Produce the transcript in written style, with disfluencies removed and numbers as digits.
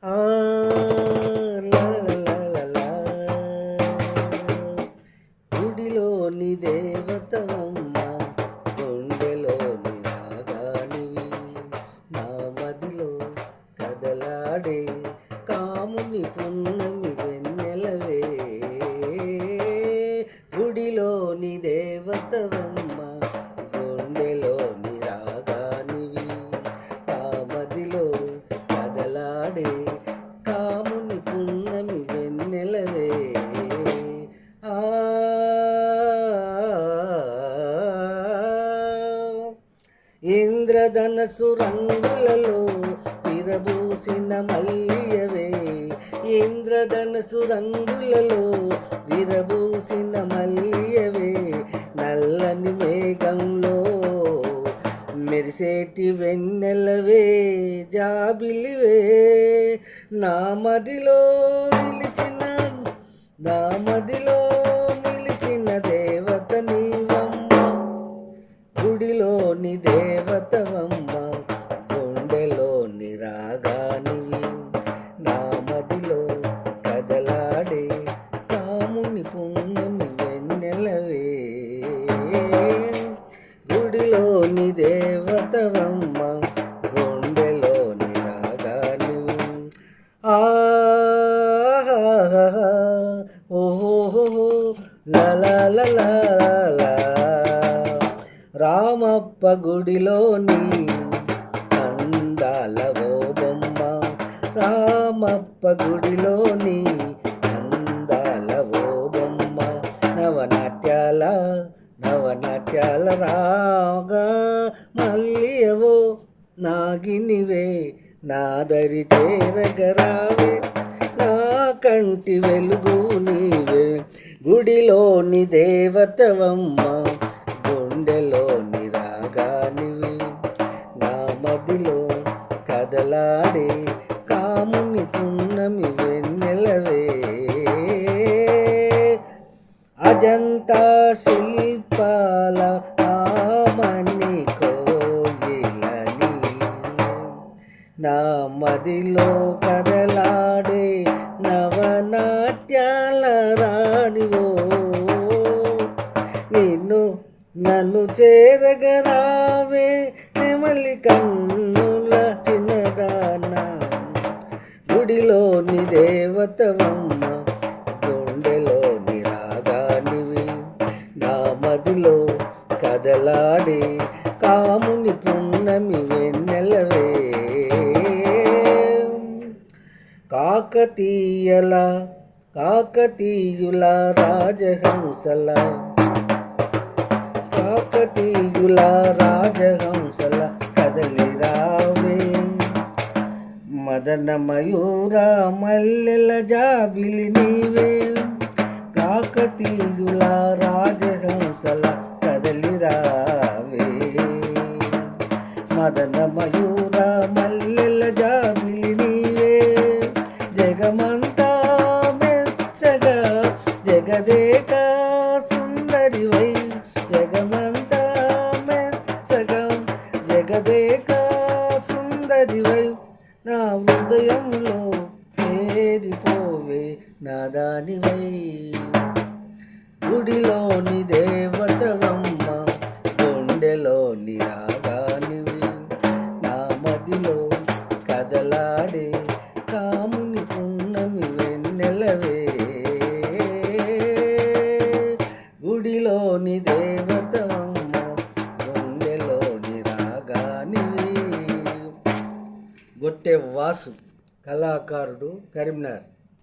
ఆ లా లా లా లా లా. గుడిలోని దేవతవమ్మ, గుండెలోని రాగానివి, నా మదిలో కదలాడే కాముని పున్నమి వెన్నెలవే. గుడిలోని దేవతవమ్మ, గుండెలోని రాగానివి, నా మదిలో కదలాడే కాముని పున్నమి వెన్నెలవే. ఆ ఇంద్రధనసు రంగులలో విరబూసిన మల్లియవే, ఇంద్రధనసు రంగులలో విరబూసిన మల్లియవే, నల్లని మేఘంలో మెరిసేటి వెన్నెలవే, జాబిలివే, నా మదిలో నిలిచిన, నా మదిలో నిలిచిన దేవత నీవమ్మ. గుడిలోని దేవతవమ్మ, గుండెలోని రాగానివి, నా మదిలో కదలాడే కాముని పున్నమి వెన్నెలవే. గుడిలోని దేవతవమ్మ, గుండెలోని రాగానివి. ఆహా ఓహో లా లా లా లా లా. రామప్ప గుడిలోని అందాల ఓ బొమ్మ, రామప్ప గుడిలోని అందాల ఓ బొమ్మ, నవనాట్యాల నవనాట్యాల రాగా మల్లియవో, నాగినివే, నాదరి చేరగరావే, నా కంటి వెలుగు నీవే. గుడిలోని దేవతవమ్మ, గుండెలోని రాగానివి, నా మదిలో కదలాడే కాముని పున్నమి వెన్నెలవే. అజంతా శిల్పాల ఆమని కోయిలని, నా మదిలో కదలాడే నవనాట్యాల రానివో, నిన్ను నన్ను చేరగరావే నెమలి కన్నుల చిన్నదాన. గుడిలోని దేవతవమ్మ, గుండెలోని రాగానివి, నా మదిలో కదలాడే కాముని పున్నమి వెన్నెలవే. కాకతీయుల రాజహంసల, కాకతీయుల రాజహంసల కదలిరావే, మదన మయూర మల్లెల జాబిలి నీవే, కాకతీయుల రాజహంసల కదలిరావే, మదన మయూర మల్లెల జాబిలి నీవే, జగమంతా మెచ్చగా జగదేక సుందరివై, జగమంతా మెచ్చగా జగదేక సుందరివై, నా హృదయంలో చేరిపోవే నాదానివై. గుడిలోని దేవతవమ్మ, గుండెలోని రాగానివి, నా మదిలో కదలాడే కాముని పున్నమి వెన్నెలవే. గుడిలోని దేవతవమ్మ, గుండెలోని రాగానివి. గొట్టె వాసు, కళాకారుడు, కరీంనగర్.